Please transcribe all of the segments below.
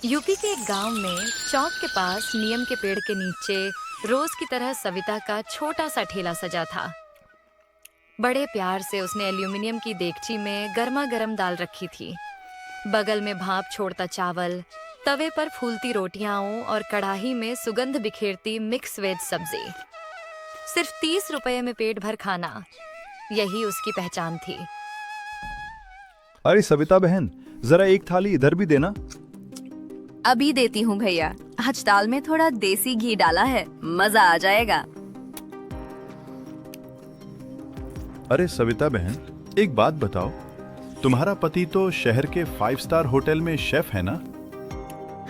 UP के एक गांव में चौक के पास नीम के पेड़ के नीचे रोज की तरह सविता का छोटा सा ठेला सजा था। बड़े प्यार से उसने एल्यूमिनियम की देगची में गर्मा गर्म दाल रखी थी। बगल में भाप छोड़ता चावल, तवे पर फूलती रोटियां और कढ़ाई में सुगंध बिखेरती मिक्स वेज सब्जी। सिर्फ 30 रुपए में पेट भर खाना, यही उसकी पहचान थी। अरे सविता बहन, जरा एक थाली इधर भी देना। अभी देती हूँ भैया। आज दाल में थोड़ा देसी घी डाला है, मजा आ जाएगा। अरे सविता बहन, एक बात बताओ, तुम्हारा पति तो शहर के 5 स्टार होटल में शेफ है ना?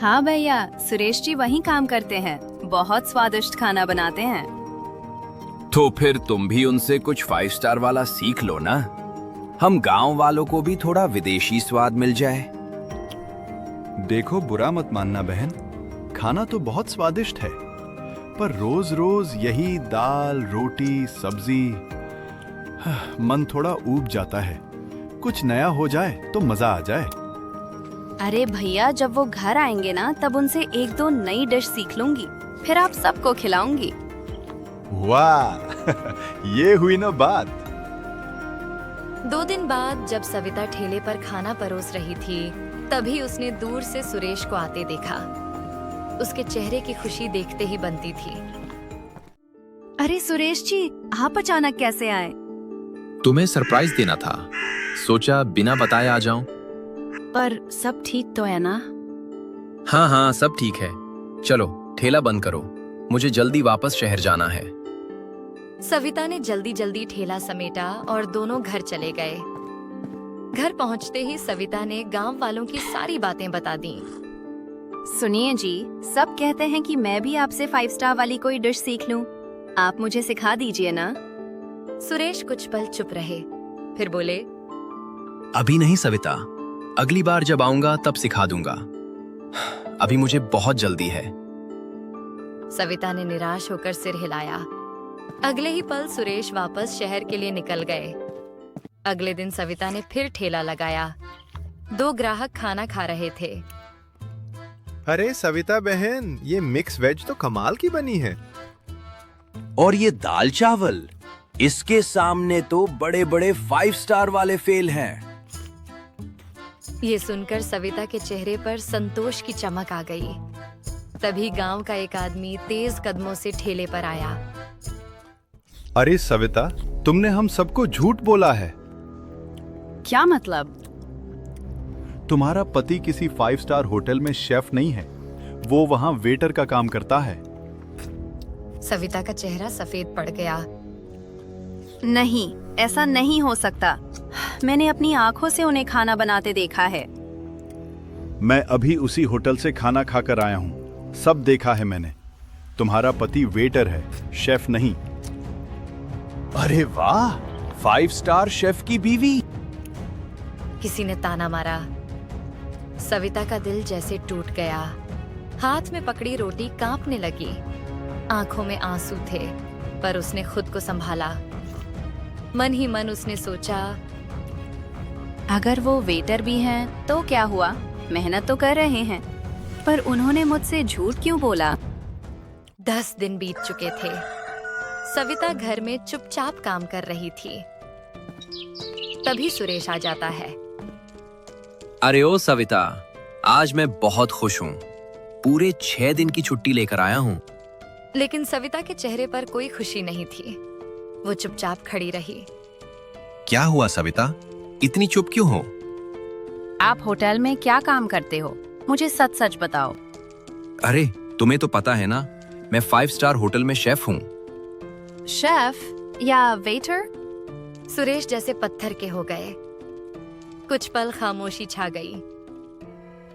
हाँ भैया, सुरेश जी वहीं काम करते हैं। बहुत स्वादिष्ट खाना बनाते हैं। तो फिर तुम भी उनसे कुछ 5 स्टार वाला सीख लो ना। हम गांव वालों को भी थोड़ा विदेशी स्वाद मिल जाए। देखो, बुरा मत मानना बहन, खाना तो बहुत स्वादिष्ट है, पर रोज रोज यही दाल रोटी सब्जी, मन थोड़ा ऊब जाता है। कुछ नया हो जाए तो मजा आ जाए। अरे भैया, जब वो घर आएंगे ना, तब उनसे 1-2 नई डिश सीख लूंगी, फिर आप सबको खिलाऊंगी। वाह ये हुई ना बात। 2 दिन बाद जब सविता ठेले पर खाना परोस रही थी, तभी उसने दूर से सुरेश को आते देखा। उसके चेहरे की खुशी देखते ही बनती थी। अरे सुरेश जी, आप अचानक कैसे आए? तुम्हें सरप्राइज देना था, सोचा बिना बताए आ जाऊं। पर सब ठीक तो है ना? हाँ हाँ, सब ठीक है। चलो ठेला बंद करो, मुझे जल्दी वापस शहर जाना है। सविता ने जल्दी जल्दी ठेला समेटा और दोनों घर चले गए। घर पहुंचते ही सविता ने गांव वालों की सारी बातें बता दी। सुनिए जी, सब कहते हैं कि मैं भी आपसे 5 स्टार वाली कोई डिश सीख लूं। आप मुझे सिखा दीजिए ना। सुरेश कुछ पल चुप रहे, फिर बोले, अभी नहीं सविता, अगली बार जब आऊंगा तब सिखा दूंगा। अभी मुझे बहुत जल्दी है। सविता ने निराश होकर सिर हिलाया। अगले ही पल सुरेश वापस शहर के लिए निकल गए। अगले दिन सविता ने फिर ठेला लगाया। 2 ग्राहक खाना खा रहे थे। अरे सविता बहन, ये मिक्स वेज तो कमाल की बनी है। और ये दाल चावल, इसके सामने तो बड़े बड़े 5 स्टार वाले फेल हैं। ये सुनकर सविता के चेहरे पर संतोष की चमक आ गई। तभी गांव का एक आदमी तेज कदमों से ठेले पर आया। अरे सविता, तुमने हम सबको झूठ बोला है। क्या मतलब? तुम्हारा पति किसी 5 स्टार होटल में शेफ नहीं है, वो वहाँ वेटर का काम करता है। सविता का चेहरा सफेद पड़ गया। नहीं, ऐसा नहीं हो सकता। मैंने अपनी आंखों से उन्हें खाना बनाते देखा है। मैं अभी उसी होटल से खाना खाकर आया हूँ, सब देखा है मैंने। तुम्हारा पति वेटर है, शेफ नहीं। अरे वाह, 5 स्टार शेफ की बीवी। किसी ने ताना मारा। सविता का दिल जैसे टूट गया। हाथ में पकड़ी रोटी कांपने लगी। आंखों में आंसू थे, पर उसने खुद को संभाला। मन ही मन उसने सोचा, अगर वो वेटर भी हैं, तो क्या हुआ? मेहनत तो कर रहे हैं। पर उन्होंने मुझसे झूठ क्यों बोला? 10 दिन बीत चुके थे। सविता घर में चुपचाप काम कर रही थी। तभी सुरेश आ जाता है। अरे ओ सविता, आज मैं बहुत खुश हूँ। पूरे 6 दिन की छुट्टी लेकर आया हूँ। लेकिन सविता के चेहरे पर कोई खुशी नहीं थी। वो चुपचाप खड़ी रही। क्या हुआ सविता, इतनी चुप क्यों हो? आप होटल में क्या काम करते हो? मुझे सच सच बताओ। अरे तुम्हें तो पता है ना, मैं 5 स्टार होटल में शेफ हूँ। शेफ या वेटर? सुरेश जैसे पत्थर के हो गए। कुछ पल खामोशी छा गई।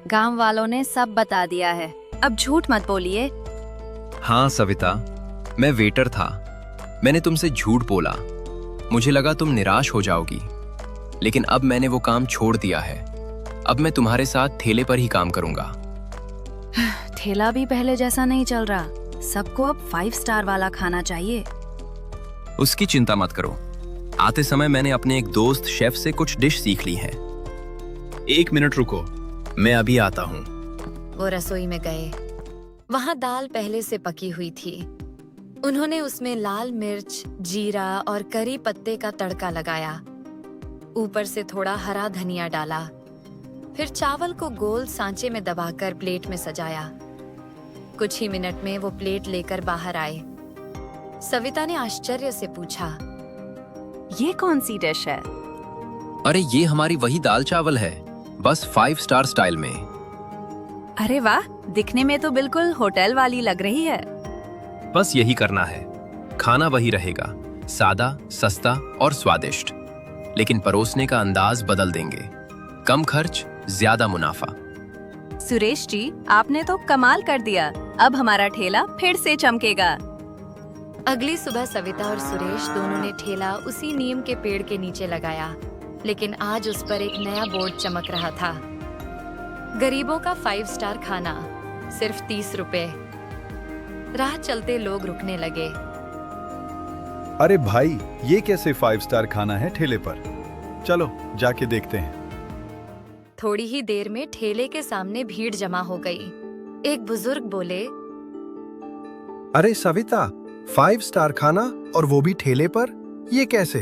गांव वालों ने सब बता दिया है, अब झूठ मत बोलिए। हाँ सविता, मैं वेटर था। मैंने तुमसे झूठ बोला। मुझे लगा तुम निराश हो जाओगी, लेकिन अब मैंने वो काम छोड़ दिया है। अब मैं तुम्हारे साथ ठेले पर ही काम करूंगा। ठेला भी पहले जैसा नहीं चल रहा। सबको अब 5 स्टार वाला खाना चाहिए। उसकी चिंता मत करो, आते समय मैंने अपने एक दोस्त शेफ से कुछ डिश सीख ली है। 1 मिनट रुको, मैं अभी आता हूँ। वो रसोई में गए। वहां दाल पहले से पकी हुई थी। उन्होंने उसमें लाल मिर्च, जीरा और करी पत्ते का तड़का लगाया। ऊपर से थोड़ा हरा धनिया डाला। फिर चावल को गोल सांचे में दबाकर प्लेट में सजाया। कुछ ही मिनट में वो प्लेट लेकर बाहर आए। सविता ने आश्चर्य से पूछा, ये कौन सी डिश है? अरे ये हमारी वही दाल चावल है, बस 5 स्टार स्टाइल में। अरे वाह, दिखने में तो बिल्कुल होटल वाली लग रही है। बस यही करना है। खाना वही रहेगा, सादा, सस्ता और स्वादिष्ट, लेकिन परोसने का अंदाज बदल देंगे। कम खर्च, ज्यादा मुनाफा। सुरेश जी, आपने तो कमाल कर दिया। अब हमारा ठेला फिर से चमकेगा। अगली सुबह सविता और सुरेश दोनों ने ठेला उसी नीम के पेड़ के नीचे लगाया, लेकिन आज उस पर एक नया बोर्ड चमक रहा था। गरीबों का 5 स्टार खाना, सिर्फ 30 रुपए। राह चलते लोग रुकने लगे। अरे भाई, ये कैसे 5 स्टार खाना है ठेले पर? चलो जाके देखते हैं। थोड़ी ही देर में ठेले के सामने भीड़ जमा हो गई। एक बुजुर्ग बोले, अरे सविता, 5 स्टार खाना और वो भी ठेले पर, ये कैसे?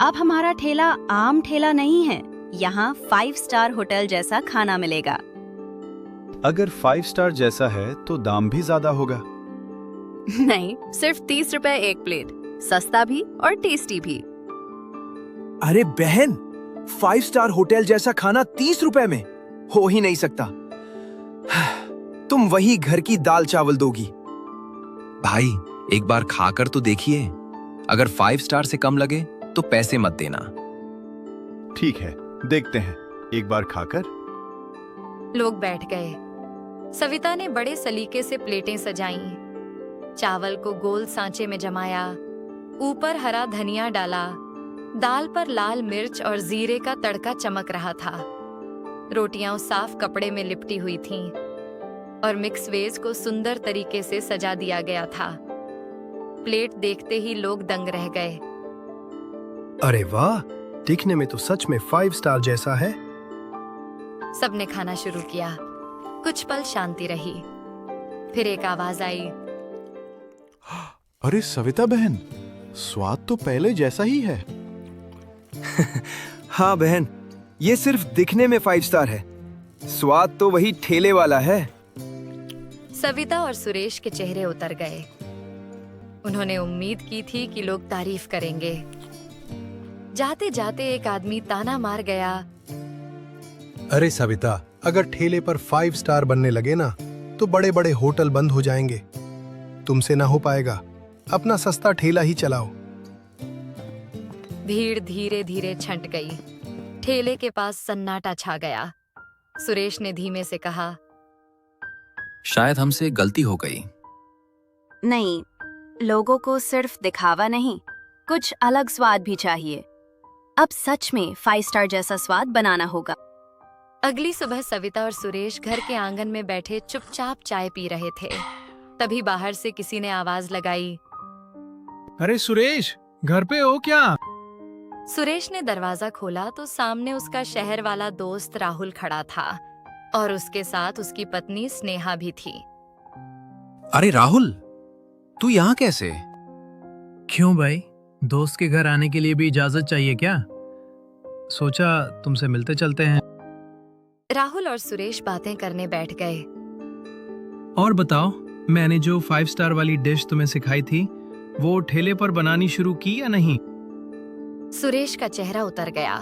अब हमारा ठेला आम ठेला नहीं है। यहाँ 5 स्टार होटल जैसा खाना मिलेगा। अगर 5 स्टार जैसा है तो दाम भी ज्यादा होगा। नहीं, सिर्फ 30 रुपए एक प्लेट, सस्ता भी और टेस्टी भी। अरे बहन, 5 स्टार होटल जैसा खाना 30 रुपए में हो ही नहीं सकता। तुम वही घर की दाल चावल दोगी। भाई, एक बार खाकर तो देखिए। अगर 5 स्टार से कम लगे तो पैसे मत देना। ठीक है, देखते हैं, एक बार खाकर। लोग बैठ गए। सविता ने बड़े सलीके से प्लेटें सजाईं। चावल को गोल सांचे में जमाया, ऊपर हरा धनिया डाला। दाल पर लाल मिर्च और जीरे का तड़का चमक रहा था। रोटियां साफ कपड़े में लिपटी हुई थीं और मिक्स वेज को सुंदर तरीके से सजा दिया गया था। प्लेट देखते ही लोग दंग रह गए। अरे वाह, दिखने में तो सच में 5 स्टार जैसा है। सबने खाना शुरू किया। कुछ पल शांति रही। फिर एक आवाज आई, अरे सविता बहन, स्वाद तो पहले जैसा ही है। हाँ बहन, ये सिर्फ दिखने में 5 स्टार है, स्वाद तो वही ठेले वाला है। सविता और सुरेश के चेहरे उतर गए। उन्होंने उम्मीद की थी कि लोग तारीफ करेंगे। जाते जाते एक आदमी ताना मार गया, अरे सविता, अगर ठेले पर 5 स्टार बनने लगे ना तो बड़े बड़े होटल बंद हो जाएंगे। तुमसे ना हो पाएगा, अपना सस्ता ठेला ही चलाओ। भीड़ धीरे धीरे छंट गई। ठेले के पास सन्नाटा छा गया। सुरेश ने धीमे से कहा, शायद हमसे गलती हो गई। नहीं, लोगों को सिर्फ दिखावा नहीं, कुछ अलग स्वाद भी चाहिए। अब सच में 5 स्टार जैसा स्वाद बनाना होगा। अगली सुबह सविता और सुरेश घर के आंगन में बैठे चुपचाप चाय पी रहे थे। तभी बाहर से किसी ने आवाज लगाई, अरे सुरेश, घर पे हो क्या? सुरेश ने दरवाजा खोला तो सामने उसका शहर वाला दोस्त राहुल खड़ा था और उसके साथ उसकी पत्नी स्नेहा भी थी। अरे राहुल, तू यहाँ कैसे? क्यों भाई, दोस्त के घर आने के लिए भी इजाजत चाहिए क्या? सोचा तुमसे मिलते चलते हैं। राहुल और सुरेश बातें करने बैठ गए। और बताओ, मैंने जो 5 स्टार वाली डिश तुम्हें सिखाई थी, वो ठेले पर बनानी शुरू की या नहीं? सुरेश का चेहरा उतर गया।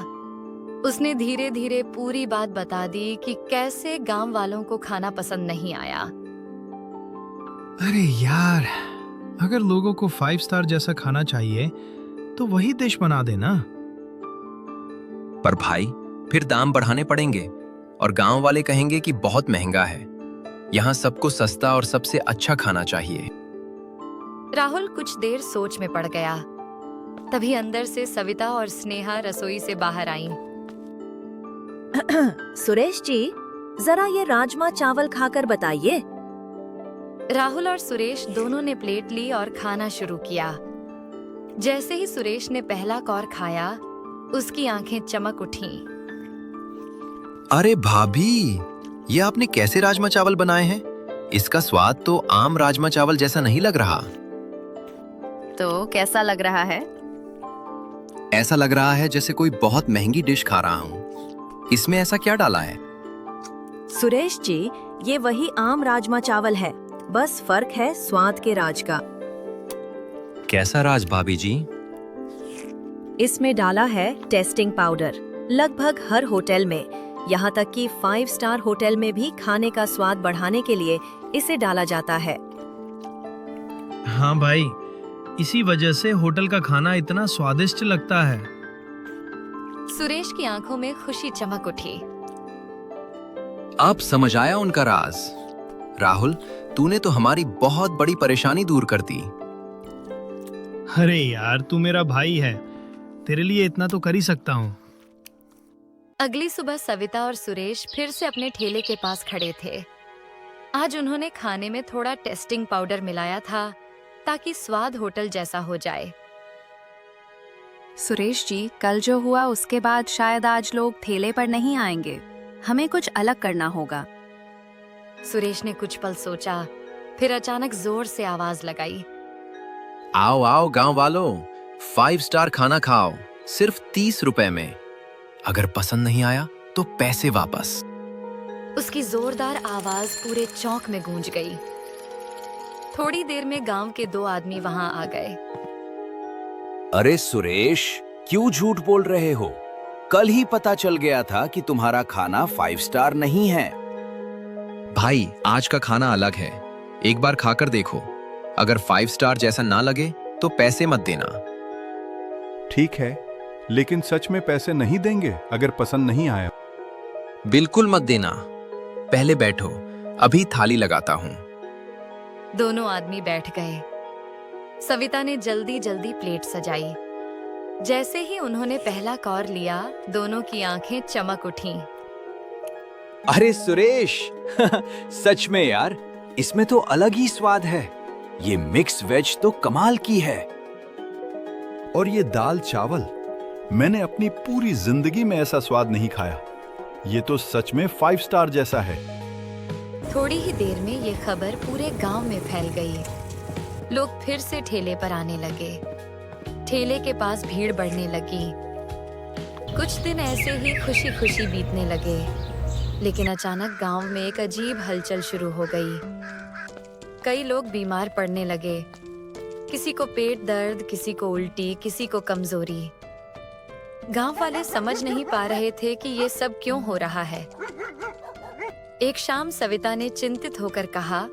उसने धीरे धीरे पूरी बात बता दी कि कैसे गांव वालों को खाना पसंद नहीं आया। अरे यार, अगर लोगों को 5 स्टार जैसा खाना चाहिए तो वही डिश बना देना। पर भाई, फिर दाम बढ़ाने पड़ेंगे और गांव वाले कहेंगे कि बहुत महंगा है। यहाँ सबको सस्ता और सबसे अच्छा खाना चाहिए। राहुल कुछ देर सोच में पड़ गया। तभी अंदर से सविता और स्नेहा रसोई से बाहर आईं। सुरेश जी, जरा ये राजमा चावल खाकर बताइए। राहुल और सुरेश दोनों ने प्लेट ली और खाना शुरू किया। जैसे ही सुरेश ने पहला कौर खाया, उसकी आंखें चमक उठीं। अरे भाभी, ये आपने कैसे राजमा चावल बनाए हैं? इसका स्वाद तो आम राजमा चावल जैसा नहीं लग रहा। तो कैसा लग रहा है? ऐसा लग रहा है जैसे कोई बहुत महंगी डिश खा रहा हूँ। इसमें ऐसा क्या डाला है? सुरेश जी, ये वही आम राजमा चावल है, बस फर्क है स्वाद के राज का। कैसा राज भाभी जी? इसमें डाला है टेस्टिंग पाउडर। लगभग हर होटल में, यहाँ तक कि 5 स्टार होटल में भी खाने का स्वाद बढ़ाने के लिए इसे डाला जाता है। हाँ भाई, इसी वजह से होटल का खाना इतना स्वादिष्ट लगता है। सुरेश की आंखों में खुशी चमक उठी। अब समझ आया उनका राज। राहुल, तूने तो हमारी बहुत बड़ी परेशानी दूर कर दी। अरे यार, तू मेरा भाई है, तेरे लिए इतना तो कर ही सकता हूँ। अगली सुबह सविता और सुरेश फिर से अपने ठेले के पास खड़े थे। आज उन्होंने खाने में थोड़ा टेस्टिंग पाउडर मिलाया था ताकि स्वाद होटल जैसा हो जाए। सुरेश जी, कल जो हुआ उसके बाद शायद आज लोग ठेले पर नहीं आएंगे। हमें कुछ अलग करना होगा। सुरेश ने कुछ पल सोचा, फिर अचानक जोर से आवाज लगाई। आओ आओ गांव वालों, 5 स्टार खाना खाओ, सिर्फ 30 रुपए में। अगर पसंद नहीं आया तो पैसे वापस। उसकी जोरदार आवाज पूरे चौक में गूंज गई। थोड़ी देर में गांव के 2 आदमी वहां आ गए। अरे सुरेश, क्यों झूठ बोल रहे हो? कल ही पता चल गया था कि तुम्हारा खाना 5 स्टार नहीं है। भाई, आज का खाना अलग है, एक बार खाकर देखो। अगर 5 स्टार जैसा ना लगे तो पैसे मत देना। ठीक है, लेकिन सच में पैसे नहीं देंगे अगर पसंद नहीं आया। बिल्कुल मत देना। पहले बैठो, अभी थाली लगाता हूँ। दोनों आदमी बैठ गए। सविता ने जल्दी जल्दी प्लेट सजाई। जैसे ही उन्होंने पहला कौर लिया, दोनों की आंखें चमक उठीं। अरे सुरेश, सच में यार, इसमें तो अलग ही स्वाद है। ये मिक्स वेज तो कमाल की है। और ये दाल चावल, मैंने अपनी पूरी जिंदगी में ऐसा स्वाद नहीं खाया। ये तो सच में 5 स्टार जैसा है। थोड़ी ही देर में ये खबर पूरे गांव में फैल गई। लोग फिर से ठेले पर आने लगे। ठेले के पास भीड़ बढ़ने लगी। कुछ दिन ऐसे ही खुशी खुशी बीतने लगे, लेकिन अचानक गांव में एक अजीब हलचल शुरू हो गई। कई लोग बीमार पड़ने लगे। किसी को पेट दर्द, किसी को उल्टी, किसी को कमजोरी। गांव वाले समझ नहीं पा रहे थे कि ये सब क्यों हो रहा है। एक शाम सविता ने चिंतित होकर कहा,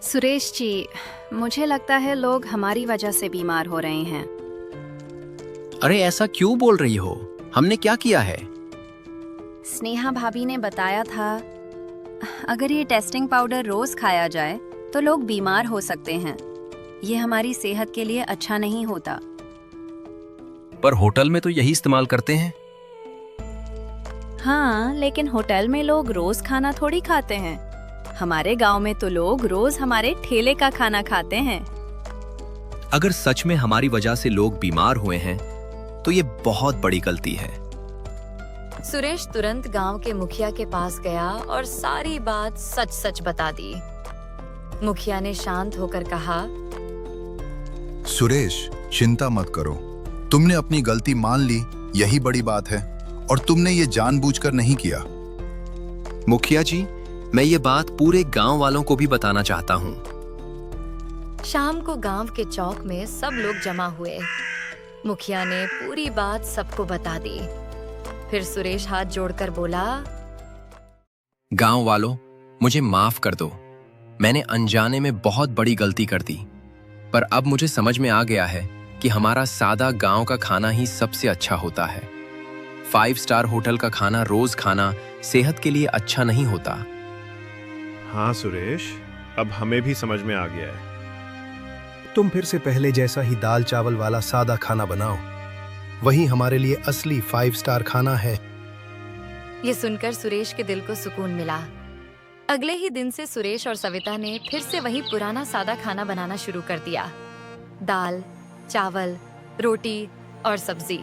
सुरेश जी, मुझे लगता है लोग हमारी वजह से बीमार हो रहे हैं। अरे ऐसा क्यों बोल रही हो? हमने क्या किया है? स्नेहा भाभी ने बताया था, अगर ये टेस्टिंग पाउडर रोज खाया जाए तो लोग बीमार हो सकते हैं। ये हमारी सेहत के लिए अच्छा नहीं होता। पर होटल में तो यही इस्तेमाल करते हैं। हाँ, लेकिन होटल में लोग रोज खाना थोड़ी खाते हैं। हमारे गांव में तो लोग रोज हमारे ठेले का खाना खाते हैं। अगर सच में हमारी वजह से लोग बीमार हुए हैं तो ये बहुत बड़ी गलती है। सुरेश तुरंत गांव के मुखिया के पास गया और सारी बात सच सच बता दी। मुखिया ने शांत होकर कहा, सुरेश, चिंता मत करो। तुमने अपनी गलती मान ली, यही बड़ी बात है। और तुमने ये जानबूझकर नहीं किया। मुखिया जी, मैं ये बात पूरे गांव वालों को भी बताना चाहता हूँ। शाम को गांव के चौक में सब लोग जमा हुए। मुखिया ने पूरी बात सबको बता दी। फिर सुरेश हाथ जोड़कर बोला, गांव वालों, मुझे माफ कर दो। मैंने अनजाने में बहुत बड़ी गलती कर दी। पर अब मुझे समझ में आ गया है कि हमारा सादा गांव का खाना ही सबसे अच्छा होता है। 5 स्टार होटल का खाना रोज खाना सेहत के लिए अच्छा नहीं होता। हाँ सुरेश, अब हमें भी समझ में आ गया है। तुम फिर से पहले जैसा ही दाल चावल वाला सादा खाना बनाओ। वही हमारे लिए असली 5 स्टार खाना है। ये सुनकर सुरेश के दिल को सुकून मिला। अगले ही दिन से सुरेश और सविता ने फिर से वही पुराना सादा खाना बनाना शुरू कर दिया। दाल, चावल, रोटी और सब्जी,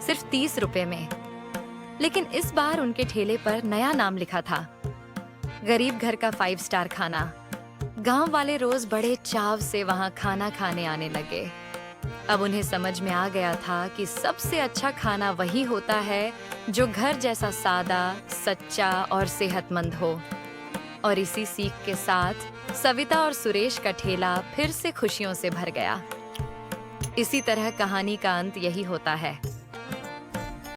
सिर्फ 30 रुपए में। लेकिन इस बार उनके ठेले पर नया नाम लिखा था, गरीब घर का 5 स्टार खाना। गांव वाले रोज बड़े चाव से वहां खाना खाने आने लगे। अब उन्हें समझ में आ गया था कि सबसे अच्छा खाना वही होता है जो घर जैसा सादा, सच्चा और सेहतमंद हो। और इसी सीख के साथ सविता और सुरेश का ठेला फिर से खुशियों से भर गया। इसी तरह कहानी का अंत यही होता है।